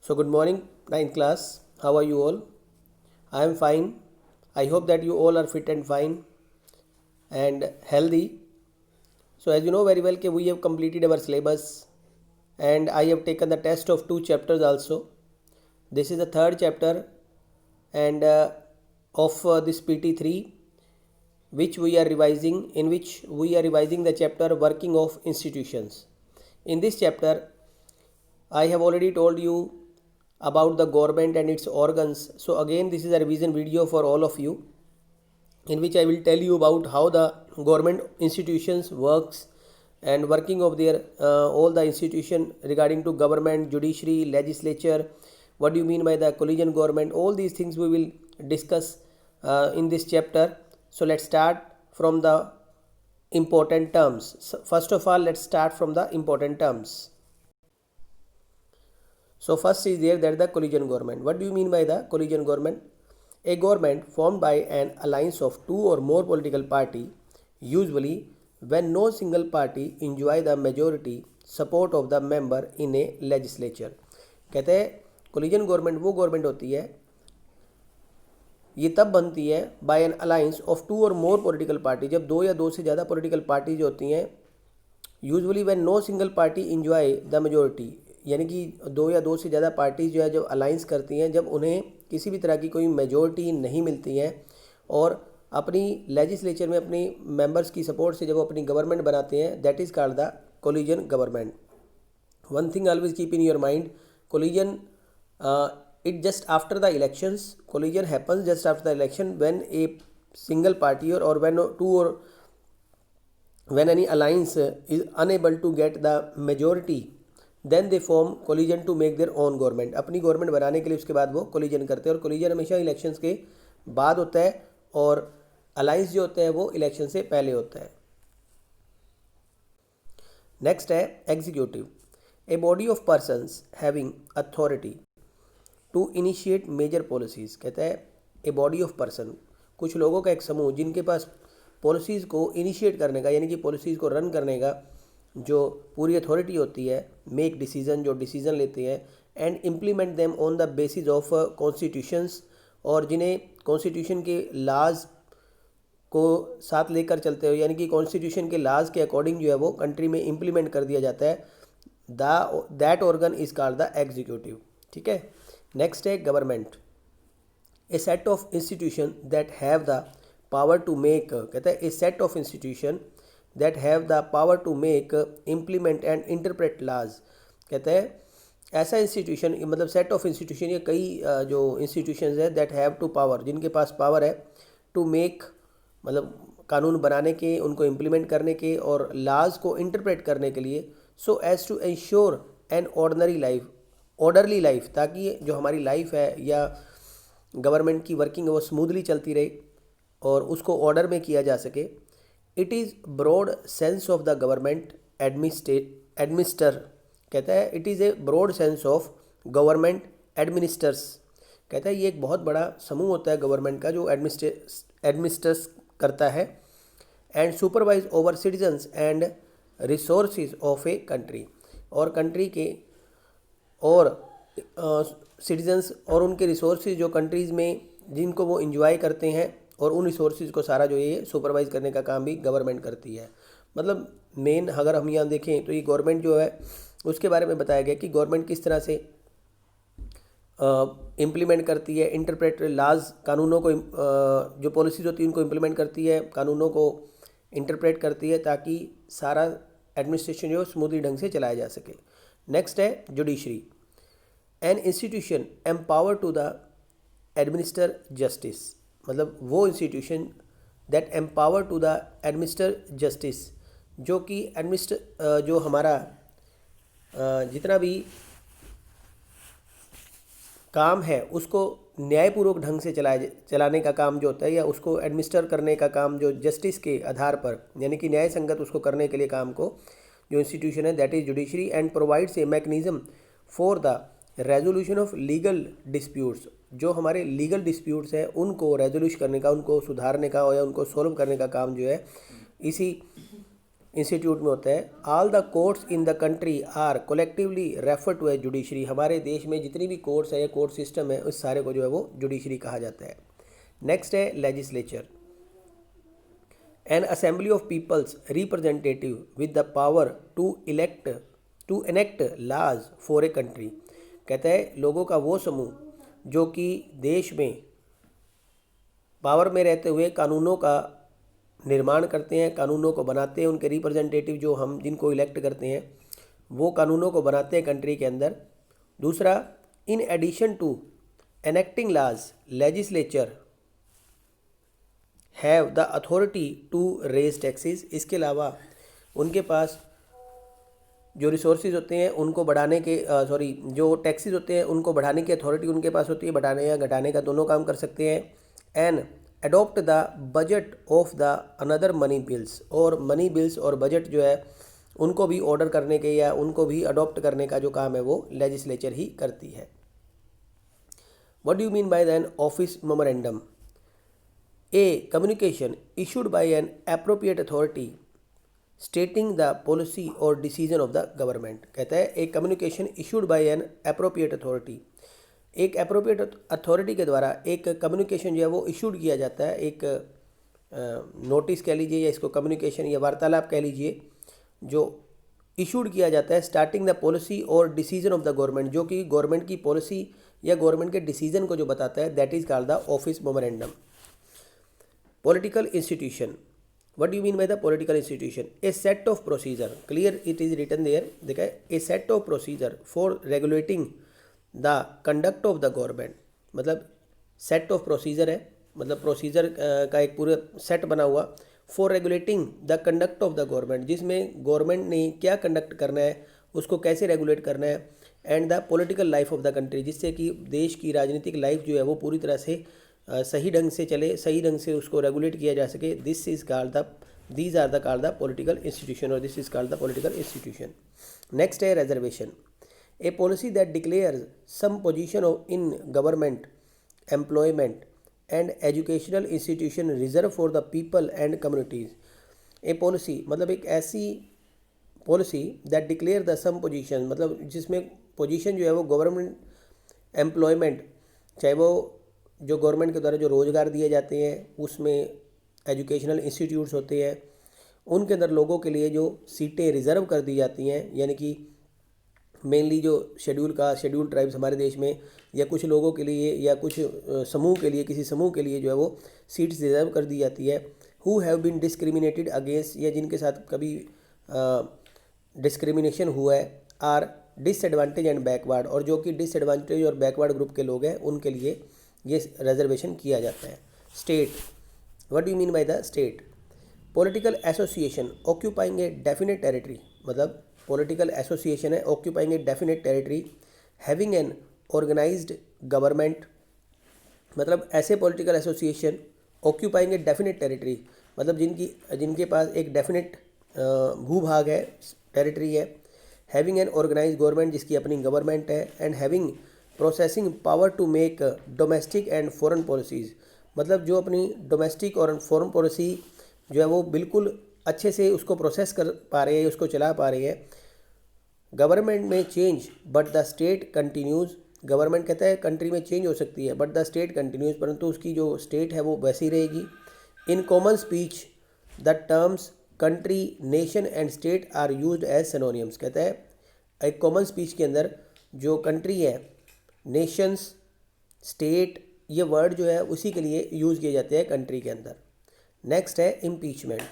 So good morning, ninth class. How are you all? I am fine. I hope that you all are fit and fine and healthy. So as you know very well, we have completed our syllabus and I have taken the test of 2 chapters also. This is the third chapter and of this PT3, which we are revising, in which we are revising the chapter working of institutions. In this chapter, I have already told you about the government and its organs. So again, this is a revision video for all of you, in which I will tell you about how the government institutions works and working of their all the institution regarding to government, judiciary, legislature. What do you mean by the collision government? All these things we will discuss in this chapter. So let's start from the important terms. So first of all, let's start from the important terms. So first is there that the collision government. What do you mean by the collision government? A government formed by an alliance of two or more political party, usually when no single party enjoy the majority support of the member in a legislature. कहते हैं collision government वो government होती है, ये तब बनती है by an alliance of two और मोर पॉलिटिकल पार्टी, जब दो या दो से ज़्यादा पॉलिटिकल पार्टीज होती हैं. Usually when no single party enjoy the majority, यानी कि दो या दो से ज़्यादा पार्टीज जो है जब अलाइंस करती हैं, जब उन्हें किसी भी तरह की कोई मेजोरिटी नहीं मिलती है और अपनी लेजिस्लेचर में अपनी मेंबर्स की सपोर्ट से जब वो अपनी गवर्नमेंट बनाते हैं, that is called the collision government. One thing always keep in your mind, collision it just after the elections, collision happens just after the election when a single party or when two or when any alliance is unable to get the majority, then they form collision to make their own government. अपनी government बनाने के लिए उसके बाद वो collision करते हैं और collision हमेशा इलेक्शंस के बाद होता है और अलाइंस जो होते हैं वो इलेक्शन से पहले होता है. नेक्स्ट है executive, a body of persons having authority to initiate major policies. कहता है ए बॉडी ऑफ पर्सन, कुछ लोगों का एक समूह जिनके पास पॉलिसीज़ को इनिशिएट करने का यानी कि पॉलिसीज़ को रन करने का जो पूरी अथॉरिटी होती है, मेक डिसीजन, जो डिसीजन लेते हैं, and implement them on the basis of constitutions, और जिन्हें कॉन्स्टिट्यूशन के लाज को साथ लेकर चलते हो, यानी कि कॉन्स्टिट्यूशन के लाज के अकॉर्डिंग जो है वो कंट्री में इम्प्लीमेंट कर दिया जाता है. That organ is called the executive. ठीक है. नेक्स्ट है government, a set of institution that have the power to make. कहता है a set of institution that have the power to make, implement and interpret laws. कहता है ऐसा institution, मतलब set of institution, ये कई जो इंस्टीट्यूशन है दैट हैव टू पावर, जिनके पास पावर है टू मेक, मतलब कानून बनाने के, उनको इम्प्लीमेंट करने के और लाज को इंटरप्रेट करने के लिए, so as to ensure an orderly life, ताकि जो हमारी लाइफ है या गवर्नमेंट की वर्किंग है वो स्मूथली चलती रहे और उसको ऑर्डर में किया जा सके. It is broad sense of the government administer. कहता है it is a broad sense of government administers. कहता है ये एक बहुत बड़ा समूह होता है गवर्नमेंट का जो एडमिनिस्टर्स करता है, and supervise over citizens and resources of a country, और कंट्री के और सिटीजन्स और उनके रिसोर्सेज जो कंट्रीज़ में जिनको वो इंजॉय करते हैं, और उन रिसोर्सेज को सारा जो ये सुपरवाइज करने का काम भी गवर्नमेंट करती है. मतलब मेन अगर हम यहाँ देखें तो ये गवर्नमेंट जो है उसके बारे में बताया गया कि गवर्नमेंट किस तरह से इम्प्लीमेंट करती है, इंटरप्रेट लाज, कानूनों को जो पॉलिसीज होती है उनको इम्प्लीमेंट करती है, कानूनों को इंटरप्रेट करती है ताकि सारा एडमिनिस्ट्रेशन जो स्मूथली ढंग से चलाया जा सके. नेक्स्ट है judiciary, an institution empower to the administer justice. मतलब वो institution that empower to the administer justice, जो कि जो हमारा जितना भी काम है उसको न्यायपूर्वक ढंग से चलाने का काम जो होता है, या उसको एडमिनिस्टर करने का काम जो जस्टिस के आधार पर, यानी कि न्याय संगत उसको करने के लिए काम को जो इंस्टीट्यूशन है that is judiciary, and provides a mechanism for the resolution of legal disputes. जो हमारे लीगल डिस्प्यूट्स हैं उनको रेजोल्यूश करने का, उनको सुधारने का या उनको सॉल्व करने का काम जो है इसी इंस्टीट्यूट में होता है। All the courts in the country are collectively refer to as judiciary. हमारे देश में जितनी भी कोर्ट्स है या कोर्ट सिस्टम है उस सारे को जो है वो जुडिशरी कहा जाता है। नेक्स्ट है legislature, an assembly of people's representative with the power to enact laws for a country. कहता है लोगों का वो समूह जो कि देश में पावर में रहते हुए कानूनों का निर्माण करते हैं, कानूनों को बनाते हैं, उनके रिप्रेजेंटेटिव जो हम जिनको इलेक्ट करते हैं वो कानूनों को बनाते हैं कंट्री के अंदर। दूसरा, in addition to enacting laws legislature have the authority to raise taxes. इसके अलावा उनके पास जो रिसोर्सेज होते हैं उनको बढ़ाने के जो टैक्सेस होते हैं उनको बढ़ाने की अथॉरिटी उनके पास होती है, बढ़ाने या घटाने का दोनों काम कर सकते हैं। And adopt the budget of the another money bills, और मनी बिल्स और बजट जो है उनको भी ऑर्डर करने के या उनको भी अडॉप्ट करने का जो काम है वो लेजिस्लेचर ही करती है। What do you mean by the an office memorandum? A communication issued by N appropriate authority stating the policy और डिसीजन ऑफ द गवर्नमेंट। कहता है एक communication issued by N appropriate authority, एक एप्रोप्रिएट अथॉरिटी के द्वारा एक communication जो है वो इशूड किया जाता है, एक नोटिस कह लीजिए या इसको कम्युनिकेशन या वार्तालाप कह लीजिए, जो इशूड किया जाता है स्टार्टिंग द पॉलिसी और डिसीजन ऑफ द गवर्नमेंट, जो कि गवर्नमेंट की पॉलिसी या गवर्नमेंट के डिसीजन को जो बताता है, that is called the office memorandum. Political institution, what do you mean by the political institution? A set of procedure, clear it is written there, देखा है, a set of procedure for regulating the conduct of the government, मतलब set of procedure है, मतलब procedure का एक पूरा set बना हुआ for regulating the conduct of the government, जिसमें गवर्नमेंट ने क्या कंडक्ट करना है, उसको कैसे रेगुलेट करना है, and the political life of the country, जिससे कि देश की राजनीतिक लाइफ जो है वो पूरी तरह से सही ढंग से चले, सही ढंग से उसको रेगुलेट किया जा सके। These are the called the political institution, और this is called the political institution. Next है reservation, a policy that declares some position of in government employment and educational institution reserve for the people and communities. A policy मतलब एक ऐसी policy that declare the some position, मतलब जिसमें position जो है वो government employment, चाहे वो जो गवर्नमेंट के द्वारा जो रोज़गार दिए जाते हैं, उसमें एजुकेशनल इंस्टीट्यूट्स होते हैं, उनके अंदर लोगों के लिए जो सीटें रिज़र्व कर दी जाती हैं, यानी कि मेनली जो शेड्यूल ट्राइब्स हमारे देश में, या कुछ लोगों के लिए या कुछ समूह के लिए, किसी समूह के लिए जो है वो सीट्स रिज़र्व कर दी जाती है। Who have been discriminated against, या जिनके साथ कभी डिस्क्रिमिनेशन हुआ है, आर डिसएडवांटेज एंड बैकवर्ड, और जो कि डिसएडवांटेज और बैकवर्ड ग्रुप के लोग हैं उनके लिए ये रिजर्वेशन किया जाता है। State, what do you mean by the state? Political association occupying a definite territory, मतलब पॉलिटिकल एसोसिएशन है occupying a definite territory, having an organised government, मतलब ऐसे political association occupying a definite territory, मतलब जिनके पास एक डेफिनेट भूभाग है, territory है, हैविंग एन ऑर्गेनाइज्ड गवर्नमेंट, जिसकी अपनी गवर्नमेंट है, and having processing power to make domestic and foreign policies, मतलब जो अपनी डोमेस्टिक और फॉरेन पॉलिसी जो है वो बिल्कुल अच्छे से उसको प्रोसेस कर पा रहे हैं, उसको चला पा रही है। गवर्नमेंट में change but the state continues, government कहता है कंट्री में चेंज हो सकती है बट द स्टेट कंटिन्यूज़, परंतु उसकी जो स्टेट है वो वैसी रहेगी। In common speech the terms country, nation and state are used as synonyms, कहता है एक कॉमन स्पीच के अंदर जो कंट्री है, नेशंस, स्टेट, ये वर्ड जो है उसी के लिए यूज़ किए जाते हैं कंट्री के अंदर। नेक्स्ट है impeachment,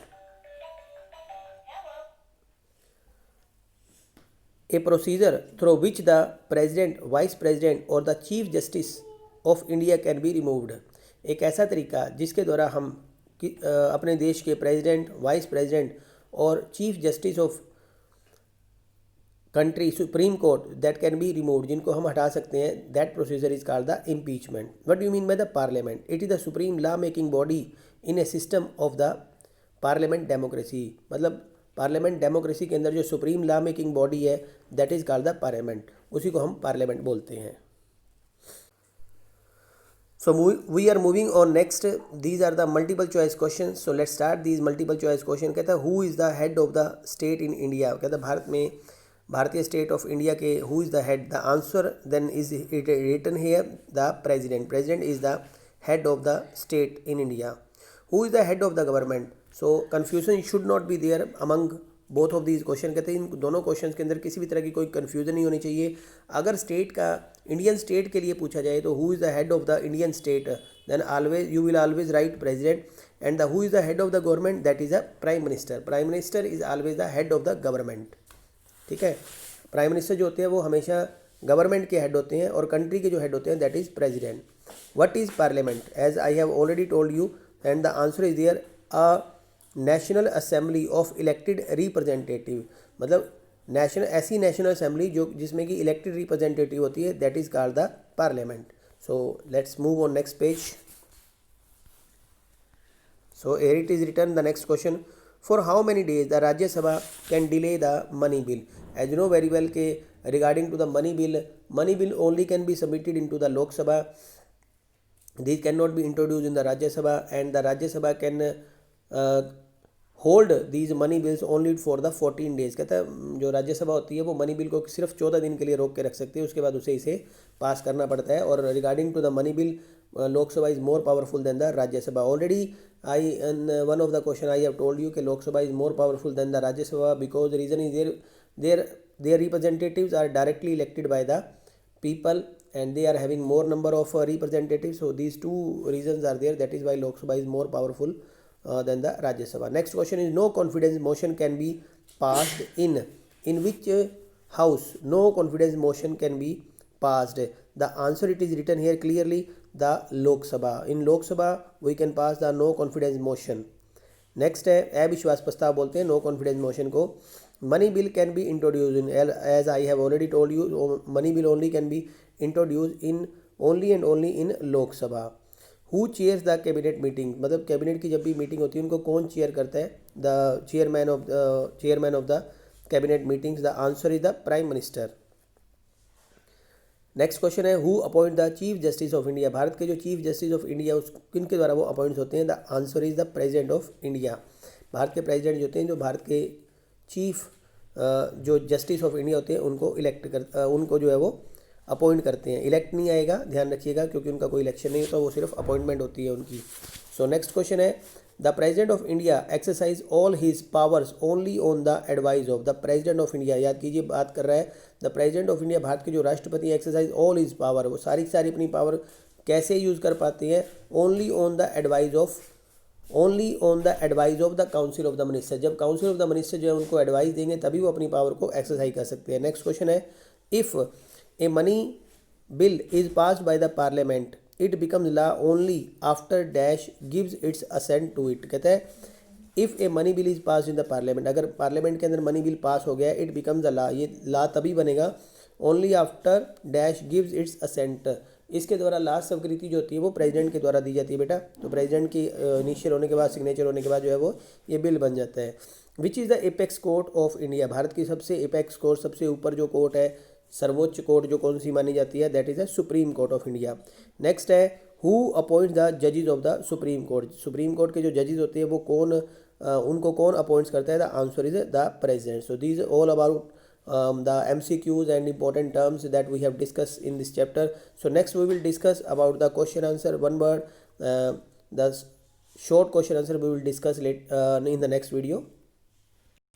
a procedure through which the president, vice president और the chief justice of India can be removed, एक ऐसा तरीका जिसके द्वारा हम अपने देश के प्रेसिडेंट, वाइस प्रेसिडेंट और chief justice of country, supreme court, that can be removed, जिनको हम हटा सकते हैं, that procedure is called the impeachment. What do you mean by the parliament? It is the supreme law making body in A system of the parliament democracy, मतलब parliament democracy के अंदर जो supreme law making body है, that is called the parliament, उसी को हम parliament बोलते हैं। So we are moving on next. These are the multiple choice questions. So let's start these multiple choice question. कहता है who is the head of the state in India? कहता है भारत में भारतीय स्टेट ऑफ इंडिया के who is the head? The answer then is it written here, the president. President is the head of the state in India. Who is the head of the government? So confusion should not be there among both of these question. कहते हैं इन दोनों question के अंदर किसी भी तरह की कोई कन्फ्यूजन नहीं होनी चाहिए. अगर स्टेट का इंडियन स्टेट के लिए पूछा जाए तो who is the head of the Indian state, then always you will always write president. And the who is the head of the government, that is a prime minister. Prime minister is always the head of the government. ठीक है, prime minister जो होते हैं वो हमेशा government के head होते हैं और कंट्री के जो हेड होते हैं that is president. What is parliament? As I have already told you and the answer is there, a national assembly of elected representative. मतलब ऐसी नेशनल असेंबली जो जिसमें कि इलेक्टेड रिप्रेजेंटेटिव होती है, that is called the parliament. So let's move on next page. So here it is written the next question. For how many days the Rajya Sabha can delay the money bill? As you know very well के regarding to the money bill only can be submitted into the Lok Sabha. These can not be introduce in the Rajya Sabha and the Rajya Sabha can hold these money bills only for the 14 days. कहता है जो राज्यसभा होती है वो money bill को सिर्फ 14 दिन के लिए रोक के रख सकती है, उसके बाद उसे इसे पास करना पड़ता है. और regarding to the money bill, Lok Sabha is more powerful than the Rajya Sabha. Already I in one of the question I have told you कि Lok Sabha is more powerful than the Rajya Sabha because reason is their representatives are directly elected by the people and they are having more number of representatives. So these two reasons are there, that is why Lok Sabha is more powerful than the Rajya Sabha. Next question is no confidence motion can be passed in which house no confidence motion can be passed? The answer it is written here clearly, the Lok Sabha. In Lok Sabha we can pass the no confidence motion. Next है अविश्वास प्रस्ताव बोलते हैं no confidence motion को. Money bill can be introduce in, as I have already told you, money bill only can B introduce in only and only in Lok Sabha. Who chairs the cabinet meeting? मतलब cabinet की जब भी meeting होती है उनको कौन chair करता है? The chairman of the cabinet meetings. The answer is the prime minister. Next question है who appoint the chief justice of India? Bharat के जो चीफ जस्टिस ऑफ इंडिया उस किनके द्वारा वो अपॉइंट्स होते हैं? The answer is the president of India. Bharat के प्रेसिडेंट जो होते हैं, जो भारत के चीफ जो जस्टिस ऑफ इंडिया होते हैं उनको जो है वो अपॉइंट करते हैं. इलेक्ट नहीं आएगा, ध्यान रखिएगा, क्योंकि उनका कोई इलेक्शन नहीं होता, वो सिर्फ अपॉइंटमेंट होती है उनकी. सो नेक्स्ट क्वेश्चन है the president of India exercise all his powers only on the advice of the president of India. याद कीजिए, बात कर रहा है the president of India, Bharat के जो राष्ट्रपति एक्सरसाइज ऑल हिज पावर, वो सारी की सारी अपनी पावर कैसे यूज़ कर पाते हैं? Only on the advice of the council of the minister. जब काउंसिल ऑफ द मिनिस्टर जो है उनको एडवाइस देंगे तभी वो अपनी पावर को एक्सरसाइज कर सकते हैं. नेक्स्ट क्वेश्चन है if a money bill is passed by the parliament it becomes law only after dash gives its assent to it. कहता है if a money bill is pass in the parliament, अगर parliament के अंदर money bill pass हो गया it becomes a law, ये law तभी बनेगा only after dash gives its assent. इसके द्वारा लास्ट स्वीकृति जो होती है वो प्रेसिडेंट के द्वारा दी जाती है बेटा. तो प्रेसिडेंट की इनिशियल होने के बाद, सिग्नेचर होने के बाद जो है वो ये बिल बन जाता है. Which is the apex court of India? Bharat की सबसे एपेक्स कोर्ट, सबसे ऊपर जो कोर्ट है, सर्वोच्च कोर्ट जो कौन सी मानी जाती है? That is the supreme court of India. Next है हु अपॉइंट द जजेस of the supreme court? Supreme court के जो जजेस होते हैं वो उनको कौन अपॉइंट्स करता है? The answer is the president. So this all about the MCQs and important terms that we have discussed in this chapter. So next we will discuss about the question answer one word. The short question answer we will discuss in the next video.